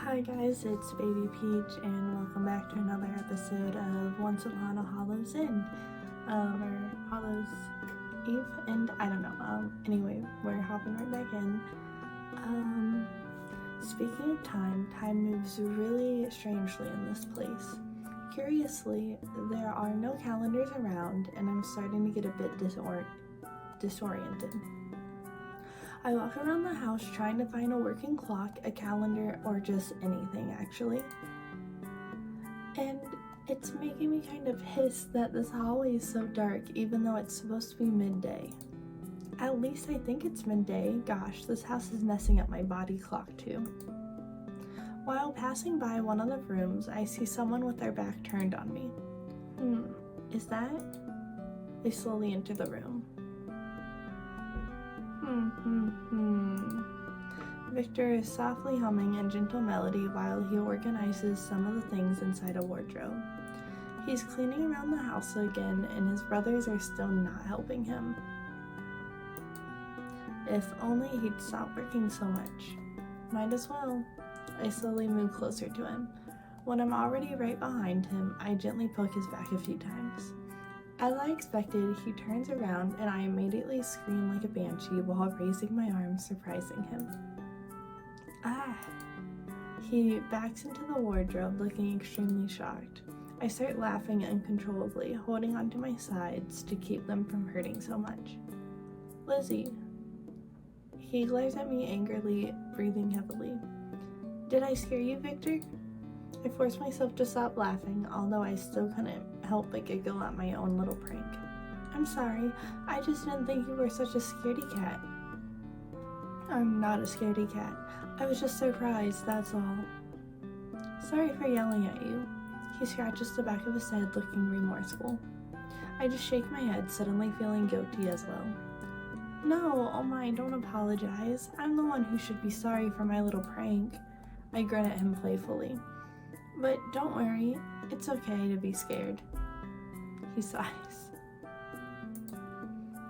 Hi guys, it's Baby Peach and welcome back to another episode of Once Upon a Hallow's Inn, or Hallow's Eve, and I don't know, anyway, we're hopping right back in. Speaking of time moves really strangely in this place. Curiously, there are no calendars around and I'm starting to get a bit disoriented. I walk around the house trying to find a working clock, a calendar, or just anything actually. And it's making me kind of hiss that this hallway is so dark even though it's supposed to be midday. At least I think it's midday. Gosh, this house is messing up my body clock too. While passing by one of the rooms, I see someone with their back turned on me. Is that? They slowly enter the room. Viktor is softly humming a gentle melody while he organizes some of the things inside a wardrobe. He's cleaning around the house again, and his brothers are still not helping him. If only he'd stop working so much. Might as well. I slowly move closer to him. When I'm already right behind him, I gently poke his back a few times. As I expected, he turns around and I immediately scream like a banshee while raising my arms, surprising him. He backs into the wardrobe looking extremely shocked. I start laughing uncontrollably, holding onto my sides to keep them from hurting so much. Lizzie. He glares at me angrily, breathing heavily. Did I scare you, Viktor? I forced myself to stop laughing, although I still couldn't help but giggle at my own little prank. I'm sorry, I just didn't think you were such a scaredy cat. I'm not a scaredy cat. I was just surprised, that's all. Sorry for yelling at you. He scratches the back of his head, looking remorseful. I just shake my head, suddenly feeling guilty as well. No, oh my, don't apologize. I'm the one who should be sorry for my little prank. I grin at him playfully. But don't worry, it's okay to be scared. He sighs.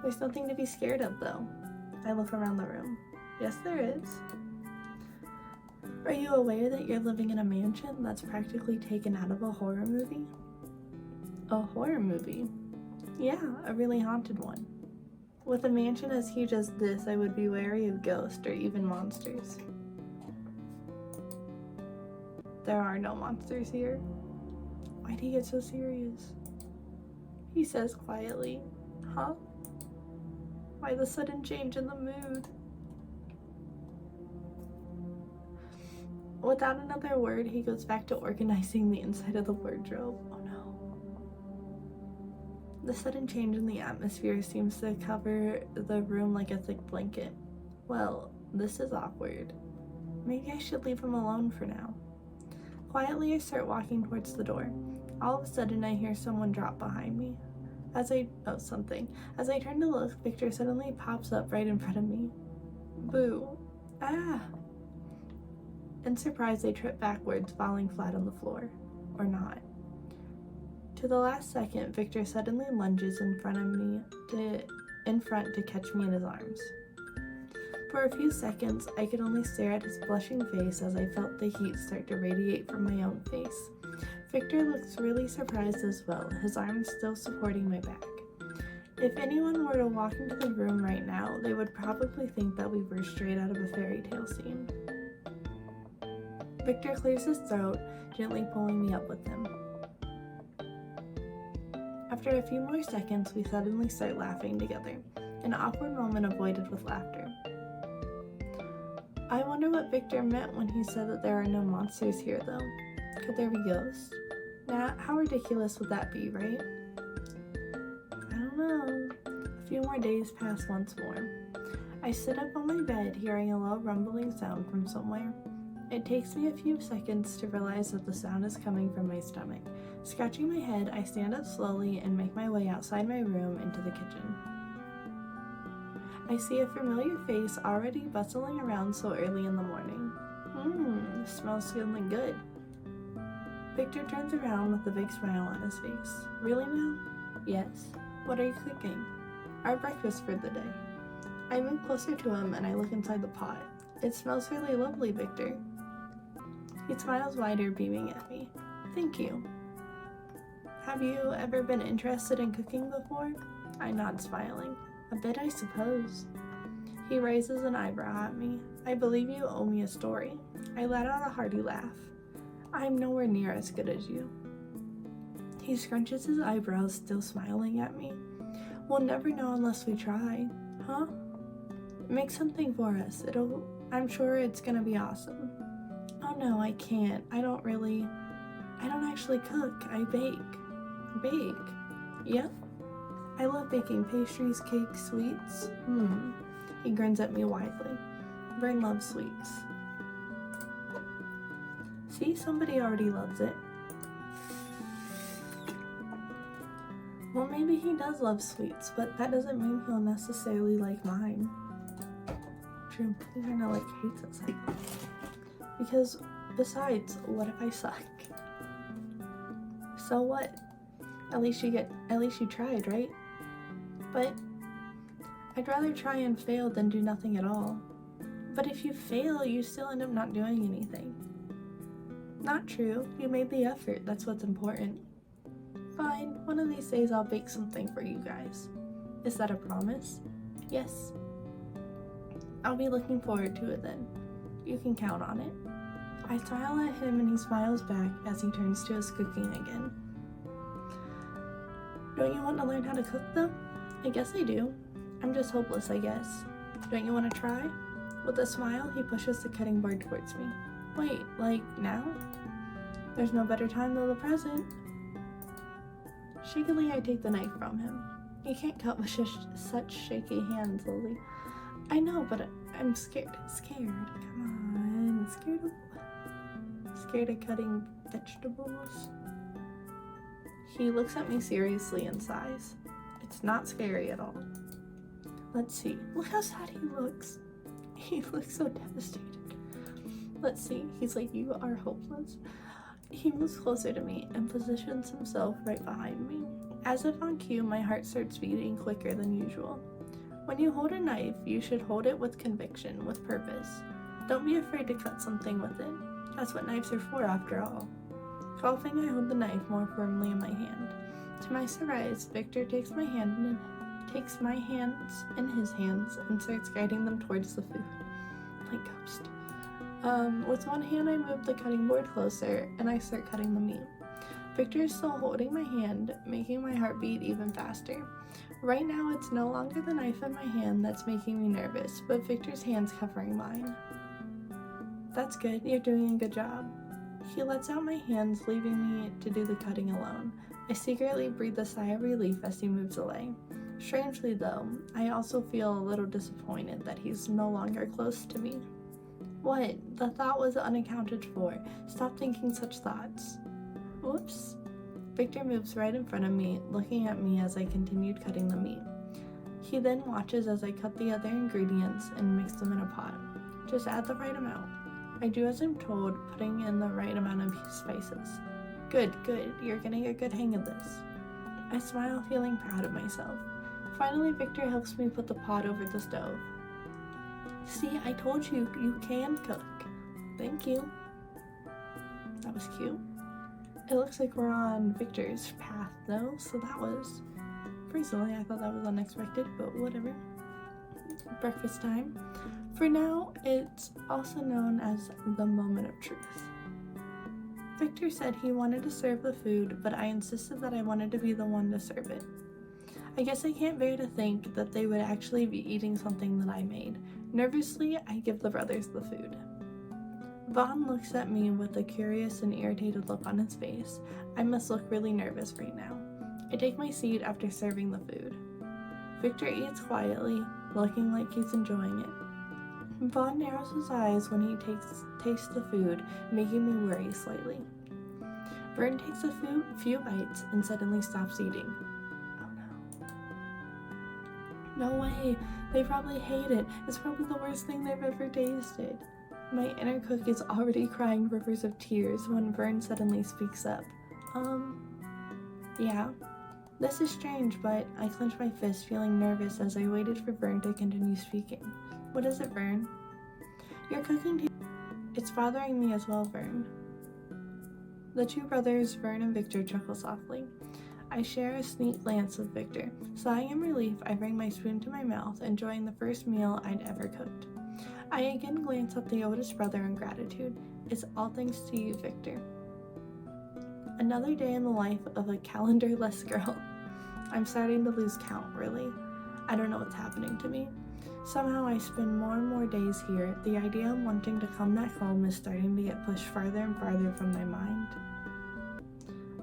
There's nothing to be scared of, though. I look around the room. Yes, there is. Are you aware that you're living in a mansion that's practically taken out of a horror movie? A horror movie? Yeah, a really haunted one. With a mansion as huge as this, I would be wary of ghosts or even monsters. There are no monsters here. Why'd he get so serious? He says quietly, Huh? Why the sudden change in the mood? Without another word, he goes back to organizing the inside of the wardrobe. Oh no. The sudden change in the atmosphere seems to cover the room like a thick blanket. Well, this is awkward. Maybe I should leave him alone for now. Quietly, I start walking towards the door. All of a sudden, I hear someone drop behind me. As I turn to look, Viktor suddenly pops up right in front of me. Boo. Ah! In surprise, I trip backwards, falling flat on the floor. Or not. To the last second, Viktor suddenly lunges in front to catch me in his arms. For a few seconds, I could only stare at his blushing face as I felt the heat start to radiate from my own face. Viktor looks really surprised as well, his arms still supporting my back. If anyone were to walk into the room right now, they would probably think that we were straight out of a fairy tale scene. Viktor clears his throat, gently pulling me up with him. After a few more seconds, we suddenly start laughing together, an awkward moment avoided with laughter. I wonder what Viktor meant when he said that there are no monsters here, though. Could there be ghosts? Nah, how ridiculous would that be, right? I don't know. A few more days pass once more. I sit up on my bed, hearing a low rumbling sound from somewhere. It takes me a few seconds to realize that the sound is coming from my stomach. Scratching my head, I stand up slowly and make my way outside my room into the kitchen. I see a familiar face already bustling around so early in the morning. Smells feeling good. Viktor turns around with a big smile on his face. Really now? Yes. What are you cooking? Our breakfast for the day. I move closer to him and I look inside the pot. It smells really lovely, Viktor. He smiles wider, beaming at me. Thank you. Have you ever been interested in cooking before? I nod, smiling. A bit, I suppose. He raises an eyebrow at me. I believe you owe me a story. I let out a hearty laugh. I'm nowhere near as good as you. He scrunches his eyebrows, still smiling at me. We'll never know unless we try. Huh? Make something for us. I'm sure it's gonna be awesome. Oh no, I can't. I don't actually cook. I bake. Bake? Yep. I love baking pastries, cakes, sweets. He grins at me widely. Vern loves sweets. See, somebody already loves it. Well, maybe he does love sweets, but that doesn't mean he'll necessarily like mine. True, he kinda hates us. Because besides, what if I suck? So what? At least you tried, right? But I'd rather try and fail than do nothing at all. But if you fail, you still end up not doing anything. Not true. You made the effort. That's what's important. Fine. One of these days I'll bake something for you guys. Is that a promise? Yes. I'll be looking forward to it then. You can count on it. I smile at him and he smiles back as he turns to his cooking again. Don't you want to learn how to cook though? I guess I do. I'm just hopeless, I guess. Don't you want to try? With a smile, he pushes the cutting board towards me. Wait, now? There's no better time than the present. Shakily, I take the knife from him. You can't cut with such shaky hands, Lily. I know, but I'm scared. Come on. Scared of cutting vegetables? He looks at me seriously and sighs. It's not scary at all. Let's see. Look how sad he looks. He looks so devastated. Let's see. He's like, you are hopeless. He moves closer to me and positions himself right behind me. As if on cue, my heart starts beating quicker than usual. When you hold a knife, you should hold it with conviction, with purpose. Don't be afraid to cut something with it. That's what knives are for, after all. Coughing, I hold the knife more firmly in my hand. To my surprise, Viktor takes my hands in his hands and starts guiding them towards the food. Like Ghost. With one hand, I move the cutting board closer and I start cutting the meat. Viktor is still holding my hand, making my heart beat even faster. Right now, it's no longer the knife in my hand that's making me nervous, but Viktor's hand's covering mine. That's good. You're doing a good job. He lets out my hands, leaving me to do the cutting alone. I secretly breathe a sigh of relief as he moves away. Strangely, though, I also feel a little disappointed that he's no longer close to me. What? The thought was unaccounted for. Stop thinking such thoughts. Whoops. Viktor moves right in front of me, looking at me as I continued cutting the meat. He then watches as I cut the other ingredients and mix them in a pot. Just add the right amount. I do as I'm told, putting in the right amount of spices. Good. You're getting a good hang of this. I smile, feeling proud of myself. Finally, Viktor helps me put the pot over the stove. See, I told you, you can cook. Thank you. That was cute. It looks like we're on Viktor's path, though, so that was... Personally, I thought that was unexpected, but whatever. Breakfast time. For now, it's also known as the moment of truth. Viktor said he wanted to serve the food, but I insisted that I wanted to be the one to serve it. I guess I can't bear to think that they would actually be eating something that I made. Nervously, I give the brothers the food. Vaughn looks at me with a curious and irritated look on his face. I must look really nervous right now. I take my seat after serving the food. Viktor eats quietly, looking like he's enjoying it. Vaughn narrows his eyes when he tastes the food, making me worry slightly. Vern takes a few bites and suddenly stops eating. Oh no. No way. They probably hate it. It's probably the worst thing they've ever tasted. My inner cook is already crying rivers of tears when Vern suddenly speaks up. Yeah. This is strange, but I clench my fist, feeling nervous as I waited for Vern to continue speaking. What is it, Vern? Your cooking it's bothering me as well, Vern. The two brothers, Vern and Victor, chuckle softly. I share a sneak glance with Victor. Sighing in relief, I bring my spoon to my mouth, enjoying the first meal I'd ever cooked. I again glance at the oldest brother in gratitude. It's all thanks to you, Victor. Another day in the life of a calendar-less girl. I'm starting to lose count, really. I don't know what's happening to me. Somehow I spend more and more days here. The idea of wanting to come back home is starting to get pushed farther and farther from my mind.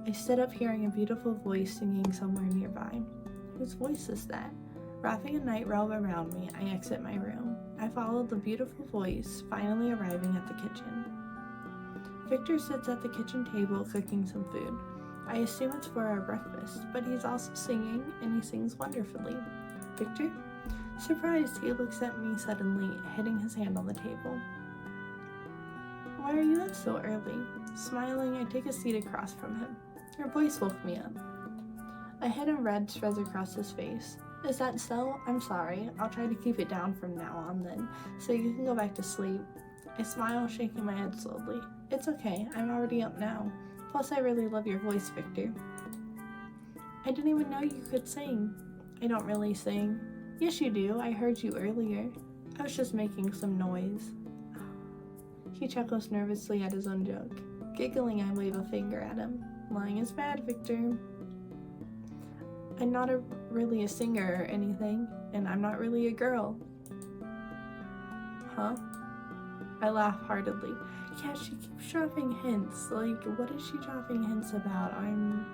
I sit up hearing a beautiful voice singing somewhere nearby. Whose voice is that? Wrapping a night robe around me, I exit my room. I follow the beautiful voice, finally arriving at the kitchen. Victor sits at the kitchen table cooking some food. I assume it's for our breakfast, but he's also singing, and he sings wonderfully. Victor? Surprised, he looks at me suddenly, hitting his hand on the table. Why are you up so early? Smiling, I take a seat across from him. Your voice woke me up. A hint of red spreads across his face. Is that so? I'm sorry. I'll try to keep it down from now on then, so you can go back to sleep. I smile, shaking my head slowly. It's okay, I'm already up now. Plus, I really love your voice, Victor. I didn't even know you could sing. I don't really sing. Yes, you do. I heard you earlier. I was just making some noise. He chuckles nervously at his own joke. Giggling, I wave a finger at him. Lying is bad, Victor. I'm not really a singer or anything, and I'm not really a girl. Huh? I laugh heartedly. Yeah, she keeps dropping hints. Like, what is she dropping hints about? I'm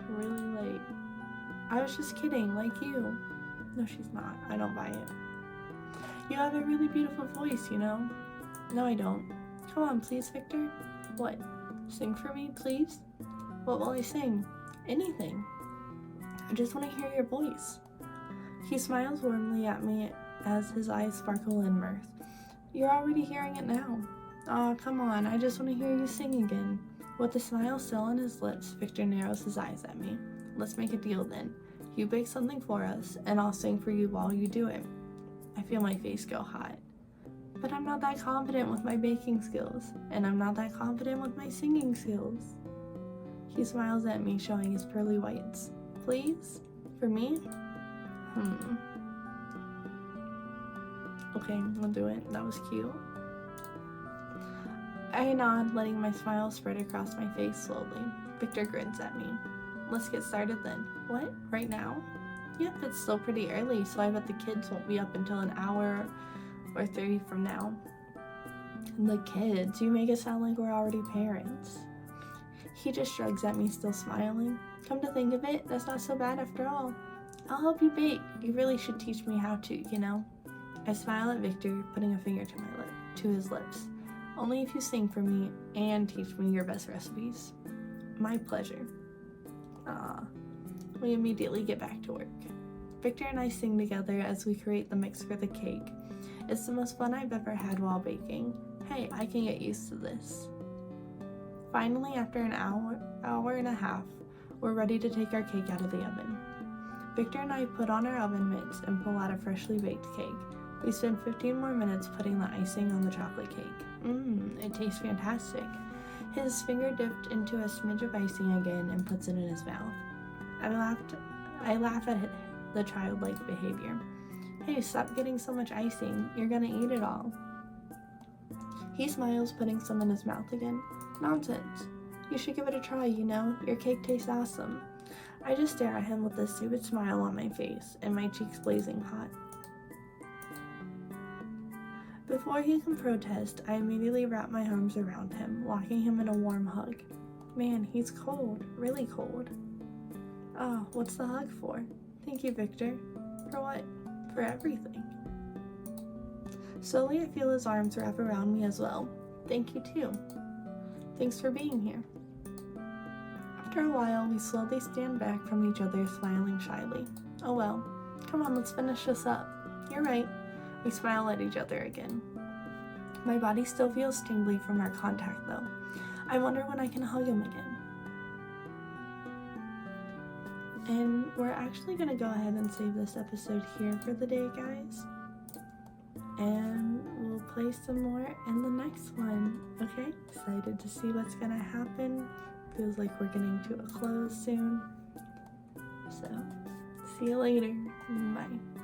really late. I was just kidding, like you. No, she's not. I don't buy it. You have a really beautiful voice, you know? No, I don't. Come on, please, Victor. What? Sing for me, please? What will I sing? Anything. I just want to hear your voice. He smiles warmly at me as his eyes sparkle in mirth. You're already hearing it now. Aw, come on, I just want to hear you sing again. With a smile still on his lips, Victor narrows his eyes at me. Let's make a deal then. You bake something for us, and I'll sing for you while you do it. I feel my face go hot. But I'm not that confident with my baking skills, and I'm not that confident with my singing skills. He smiles at me, showing his pearly whites. Please? For me? Okay, I'll do it. That was cute. I nod, letting my smile spread across my face slowly. Victor grins at me. Let's get started then. What? Right now? Yep, it's still pretty early, so I bet the kids won't be up until an hour or 30 from now. The kids? You make it sound like we're already parents. He just shrugs at me, still smiling. Come to think of it, that's not so bad after all. I'll help you bake. You really should teach me how to, you know? I smile at Victor, putting a finger to his lips. Only if you sing for me and teach me your best recipes. My pleasure. We immediately get back to work. Victor and I sing together as we create the mix for the cake. It's the most fun I've ever had while baking. Hey, I can get used to this. Finally, after an hour and a half, we're ready to take our cake out of the oven. Victor and I put on our oven mitts and pull out a freshly baked cake. We spend 15 more minutes putting the icing on the chocolate cake. It tastes fantastic. His finger dipped into a smidge of icing again and puts it in his mouth. I laugh at the childlike behavior. Hey, stop getting so much icing. You're gonna eat it all. He smiles, putting some in his mouth again. Nonsense. You should give it a try, you know? Your cake tastes awesome. I just stare at him with a stupid smile on my face and my cheeks blazing hot. Before he can protest, I immediately wrap my arms around him, locking him in a warm hug. Man, he's cold. Really cold. Oh, what's the hug for? Thank you, Victor. For what? For everything. Slowly, I feel his arms wrap around me as well. Thank you, too. Thanks for being here. After a while, we slowly stand back from each other, smiling shyly. Oh well. Come on, let's finish this up. You're right. We smile at each other again. My body still feels tingly from our contact, though. I wonder when I can hug him again. And we're actually going to go ahead and save this episode here for the day, guys. And we'll play some more in the next one. Okay? excited to see what's gonna happen. Feels like we're getting to a close soon. So, see you later. Bye.